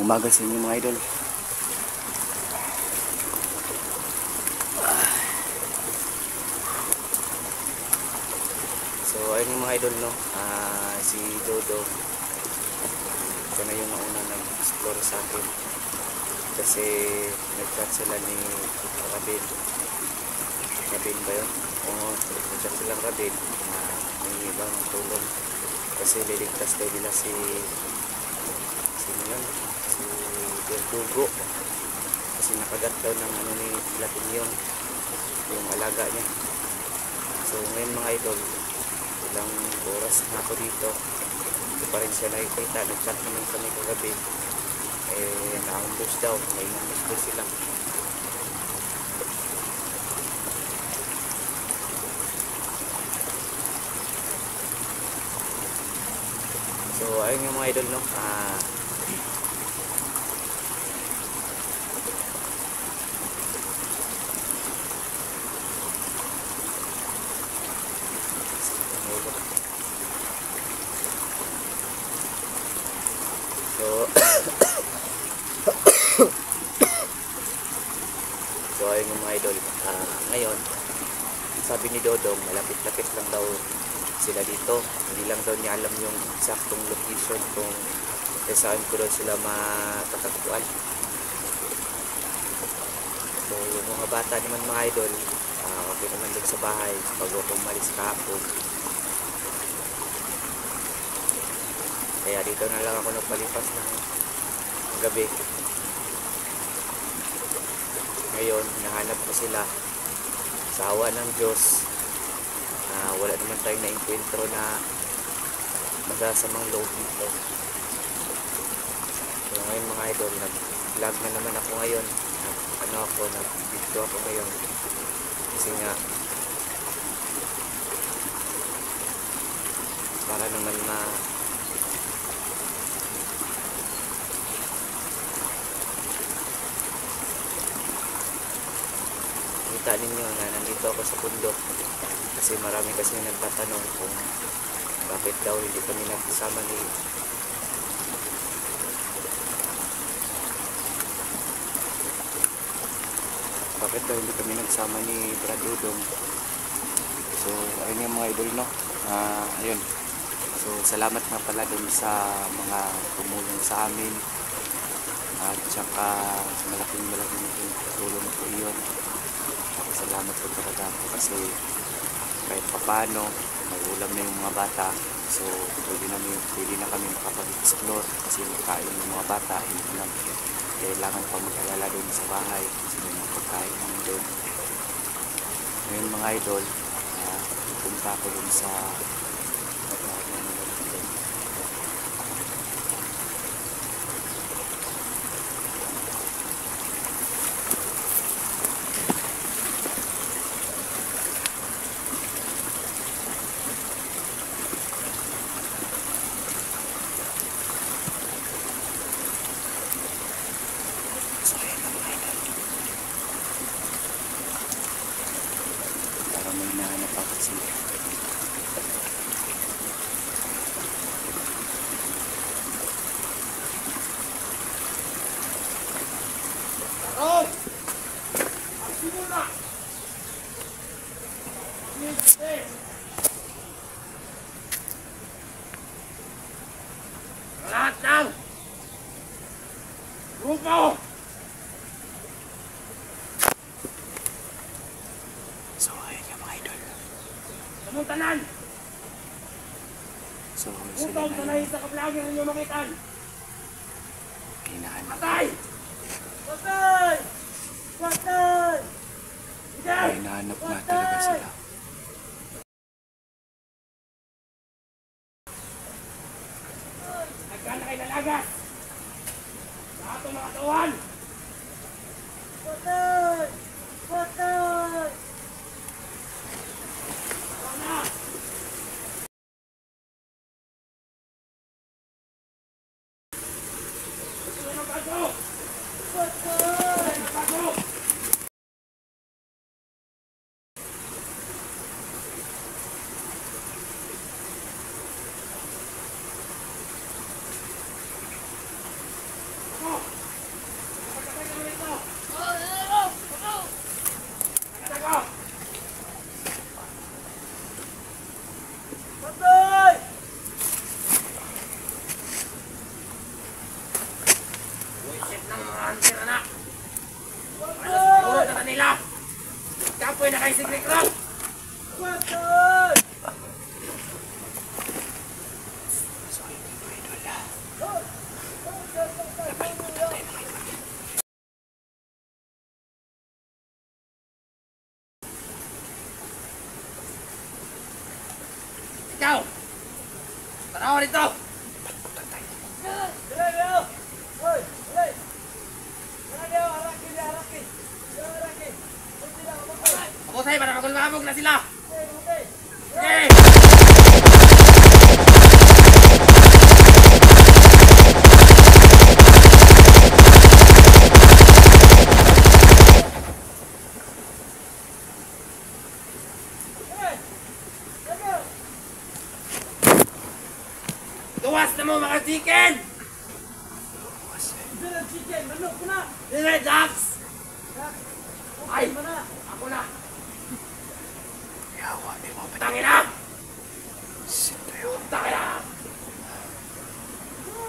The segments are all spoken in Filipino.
umaga sa inyo mga idol. So ayun yung mga idol, no, si Dodo, ito na yung nauna nag-explore sa akin kasi nag-chat sila ni Rabin ba yun? Oo, nag-chat silang Rabin na may ibang tulong kasi liligtas daw nila si Verdugo kasi nakagat daw ng ano ni Latin yung alaga niya. So ngayon mga idol, ilang oras na ako dito, hindi pa rin siya nakikita. Nag-chat naman kami kagabi, na-ambush daw, may ambush daw sila. So ayun yung mga idol, no, So ayun yung mga idol, ngayon sabi ni Dodong malapit-lapit lang daw sila dito, hindi lang daw niya alam yung eksaktong location kung saan ko daw sila matatagpuan. So yung mga bata naman mga idol, okay naman doon sa bahay bago ako umalis kahapon, kaya dito na lang ako nagpalipas ng gabi. Ngayon nahanap ko sila sa awa ng Diyos. Wala naman tayong na-encuentro na masasamang loob dito. So ngayon mga idol, nag-vlog na naman ako ngayon, nag-video ako ngayon kasi nga para naman kita ninyo na nandito ako sa bundok kasi marami kasi nagtatanong kung bakit daw hindi kami nagsama ni Brad Dodong. So ayun yung mga idol, no, ayun. So salamat nga pala dun sa mga tumulong sa amin at saka sa malaking tulong po yun. Salamat po talaga po kasi kahit papano may ulam na yung mga bata. So pwede na kami makapag-explore kasi makain yung mga bata, hindi na kailangan pa mag-alala doon sa bahay kasi may mga pagkain naman doon. Ngayon mga idol, pupunta ko doon sa lahat ng grupo. So ayun yung mga idol. Samuntanan. So sila na yun sa kablagi ang inyong makitan. Hinahanap. Patay! Patay! Patay! Hinahanap nga talaga sila. Nagkana kay lalagas. Lahat ng mga katawan. Patay! Patay! Patay! ako'y nakaisiglik lang. So ayun mga idol. Napalimutan tayo mga idol. Ikaw! Tanawa dito! Palimutan tayo. Ako sa'yo para magulmabog na sila! Okay! Tuwas na mo mga chicken! Dire, Dax! Ay! Ako na! Yawa, may mga Tangin na! Sino yun? Tangin na!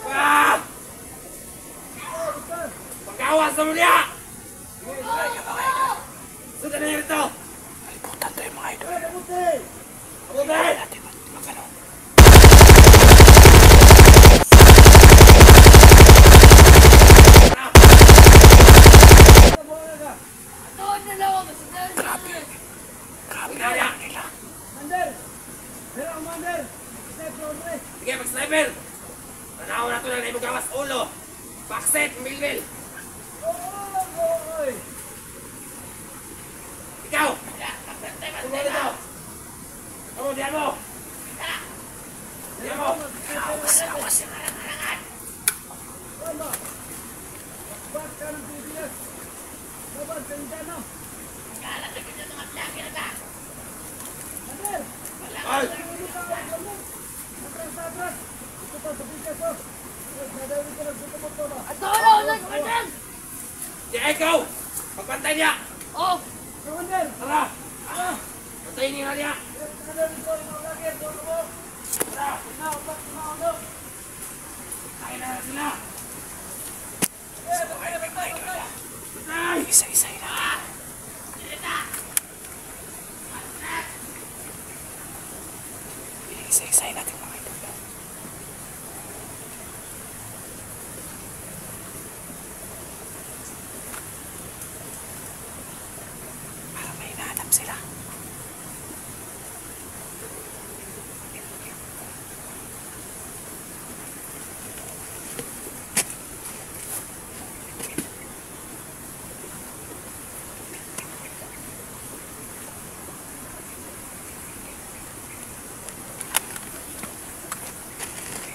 Ah! Pagkawas na mo niya! Sundan na nyo rito! Palimutan tayo mga idol. Abutin! Natin magano. Grabe. Grabe na lang nila. Sige, mag-sniper! Tanaw na ito na naibog gawas ulo! Backset, milbil! Ikaw! Tumo dito! Tumo, diyan mo! Diyan mo! Awas. Ay! Di ikaw! Pagpantay niya! Oh! Tara! Pantayin niya niya! Tara! Kain na sila! Ay! Isa-isay na. Isa-isay natin mga idol. Parang may hinahanap sila.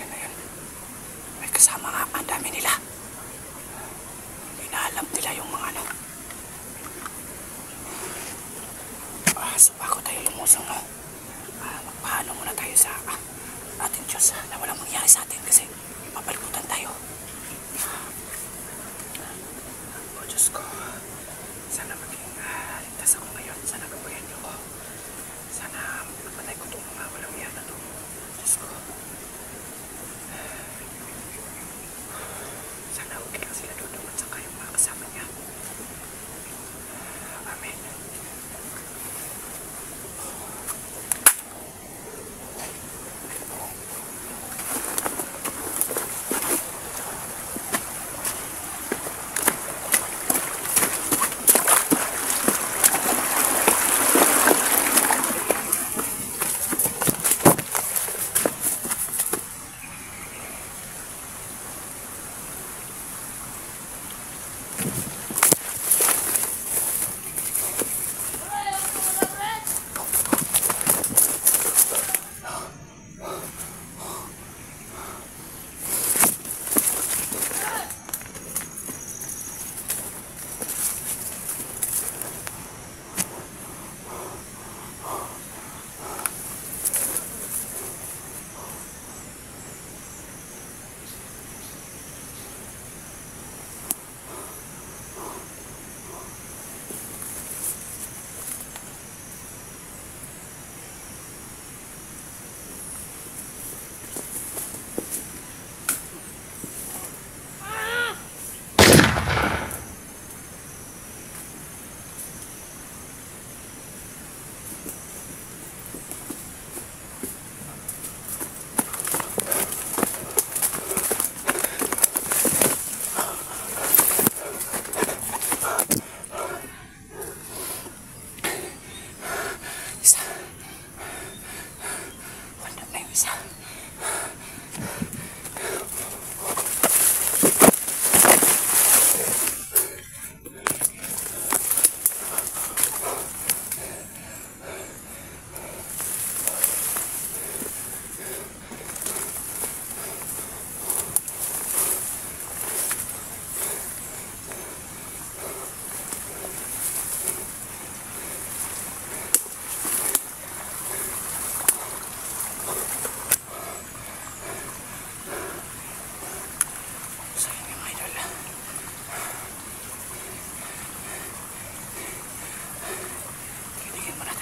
Ayan. May kasama nga. Ang dami nila. Inaalam nila yung mga ano. So bago tayo lumusong, no? Magpaano muna tayo sa ating Diyos na walang mangyari sa atin kasi mapalimutan tayo. O Diyos ko, sana maging ligtas ako ngayon. Sana gabayan niyo ko. Sana mapatay ko itong mga walang yan na to. Diyos ko. Sana okay lang sila doon at saka yung mga kasama niya. Amen.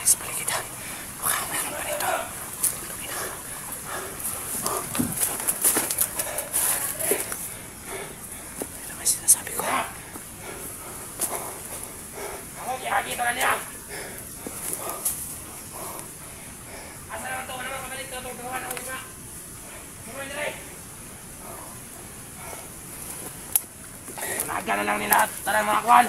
sa paligid ha. Baka meron pa rito. Ano ba sinasabi ko? Ako, kikakita na niya! Asa naman ito? Ano naman kabalik ito? Itong gawa na ulit na! Sumuhin nila eh! Naga na lang nila at tara mga kwan!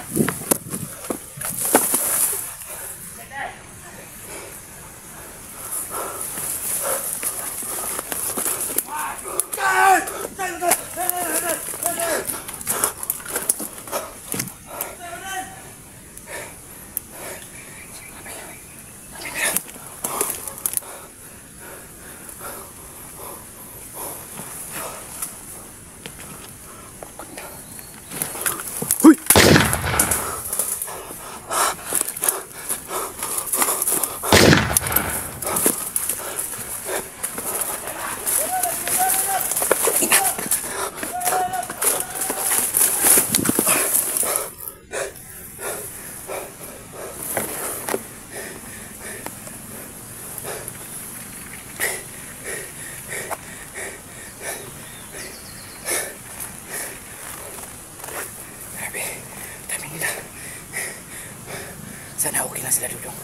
Sana okay lang sila, Dudong.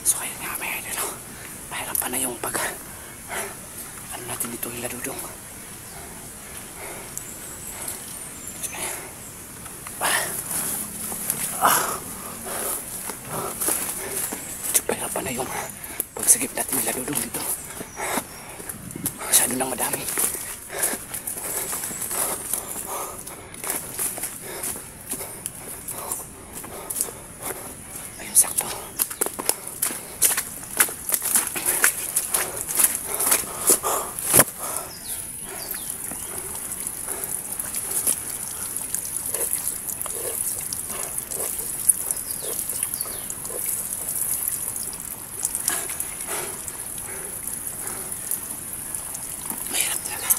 So ayun nga, may idol. Mahirap pa na yung pag ano natin dito, hila, Dudong. Mahirap pa na yung pagsagip natin nila, Dudong, dito. Masyado lang madami. Ayun, sakto. Mahirap talaga.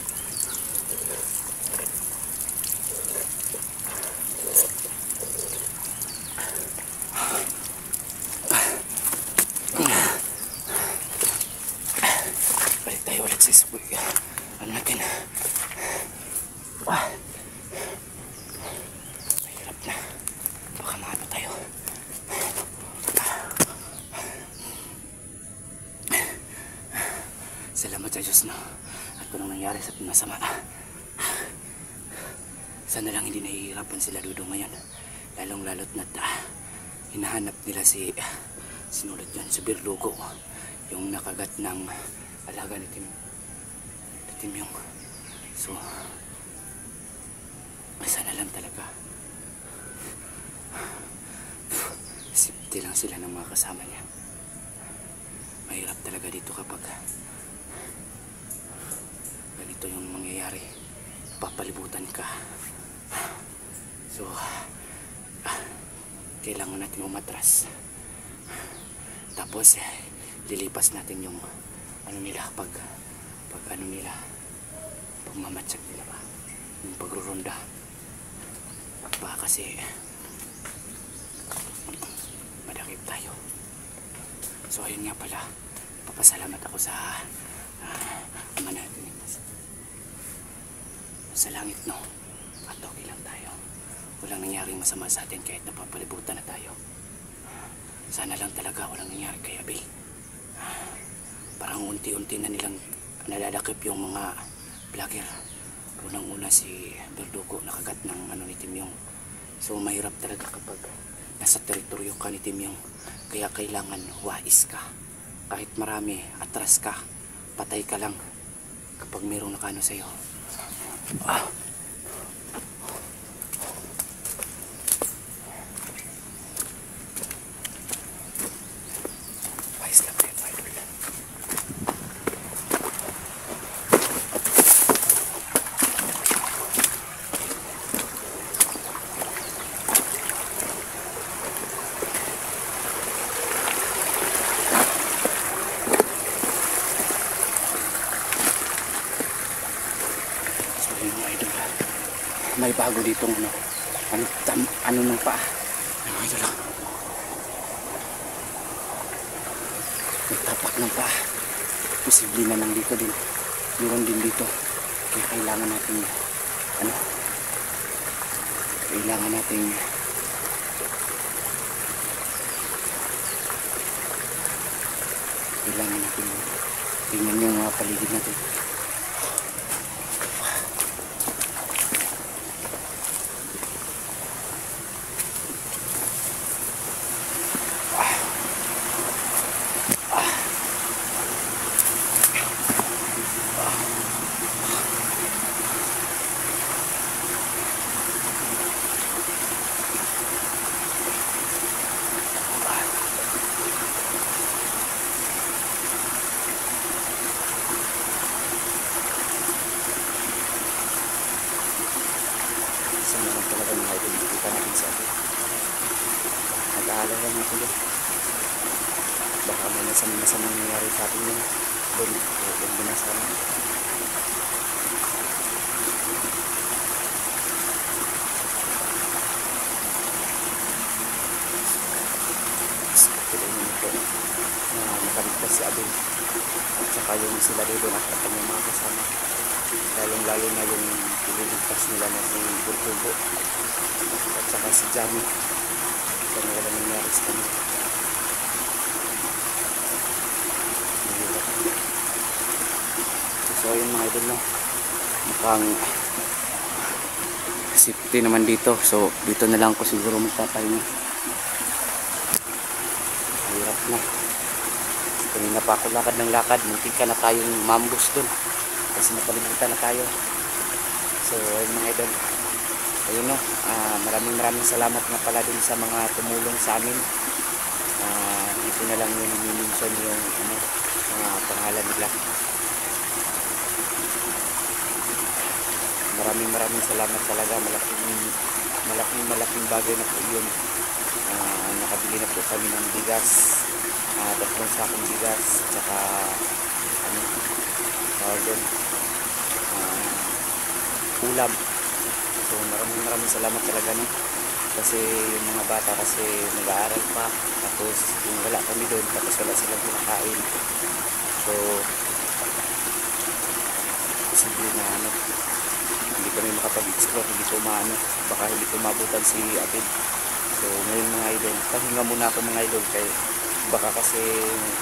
Balik tayo ulit sa isip. Ano natin? Mahirap na. Baka maano tayo. Salamat sa Diyos, no? At kung nangyari sa pinasama, sana lang hindi nahihirapan sila, Dudong, ngayon. Lalong-lalot na hinahanap nila si sinulat yan, si Berdugo, yung nakagat ng alaga ni Timyong. So sana lang talaga safety lang sila ng mga kasama niya. Mahirap talaga dito kapag ganito yung mangyayari, papalibutan ka. So kailangan natin umatras, tapos lilipas natin yung ano nila, pag ano nila, pagmamatsag nila ba, yung pagruronda. Baka kasi madakip tayo. So ayun nga pala, papasalamat ako sa Ama natin sa langit, no? At okay lang tayo. Walang nangyaring masama sa atin kahit napapalibutan na tayo. Sana lang talaga walang nangyari kay Abel. Parang unti-unti na nilang nalalakip yung mga vlogger. Unang-una si Berdugo, nakagat ng ano ni Timyong. So mahirap talaga kapag nasa teritoryo ka ni Timyong. Kaya kailangan wais ka. Kahit marami, atras ka. Patay ka lang kapag mayroong nakano sa'yo. Wais lang kayo, idol. bago ditong ano ng paa. Ay, mga idol, may tapak ng paa. Posible na nandito din. Meron din dito. Kaya kailangan natin kailangan natin tingnan yung mga paligid natin. Isa naman talaga mga idol, nakita natin sa atin. Nag-aalala natin doon. Baka may nasamang nangyari sa atin yun. Doon, huwag mo na sana. Tuloy naman po na nakaligtas si Abel. At saka yung sila doon at kanyang mga kasama. Lalong-lalo na yung pililigtas nila na si Burtubo at saka si Jamie. Kaya wala nangyari sa kanila. So yun mga idol, no? Mukhang safety naman dito. So dito na lang ko siguro magpapahinga. Hirap na. Kanina pa ako lakad ng lakad. Muntik ka na tayong mambus dun. Kasi napalimutan na tayo. So ayun mga idol, ayun no, maraming salamat nga pala din sa mga tumulong sa amin. Dito na lang yun i-mention yung mga pangalan nila. Maraming salamat talaga. Malaking bagay na po yun. Nakabili na po kami ng bigas, 3 sakong bigas, tsaka ulam. So maraming salamat talaga, no? Kasi yung mga bata kasi nag-aaral pa, tapos yung wala kami doon, tapos wala silang pinakain. So simple na hindi kami makapag-explore, hindi ko baka hindi ko mabutan si Abid. So ngayon mga idol, pahinga muna ako mga idol, kay baka kasi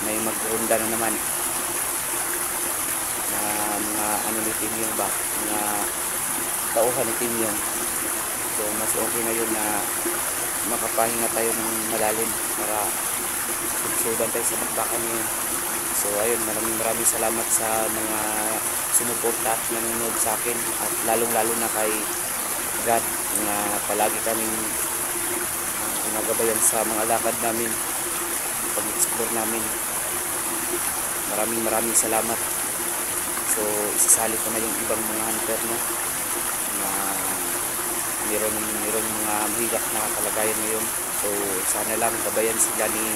may magronda na naman na mga ni Timyong ba, mga tauhan ni Timyong. So mas okay na yun na makapahinga tayo ng malalim para subsuban tayo sa bakbakan niya. So ayun, maraming salamat sa mga sumuporta at nanonood sa akin, at lalong-lalo na kay God na palagi kaming nagabayan sa mga lakad namin, pag-explore namin. Maraming salamat. So isasali ko na yung ibang mga hunter, no, na mayroong mga mahirap na kalagayan ngayon. So sana lang gabayan sila ni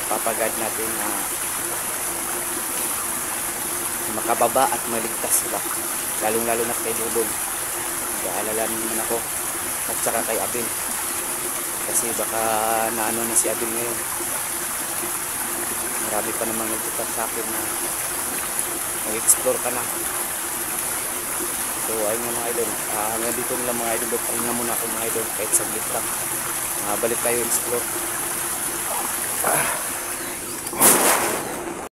Papa God natin na makababa at maligtas sila, lalong-lalo na kay Dudong. Nag-aalala naman ako, at saka kay Abel, kasi baka naano na si Abel ngayon. Marami pa namang nagtutak sa akin na mag-explore ka na. So ayun nga mga idol, hanggang dito nila mga idol. Pahinga muna ako mga idol, kahit saglit lang. Balik tayo explore.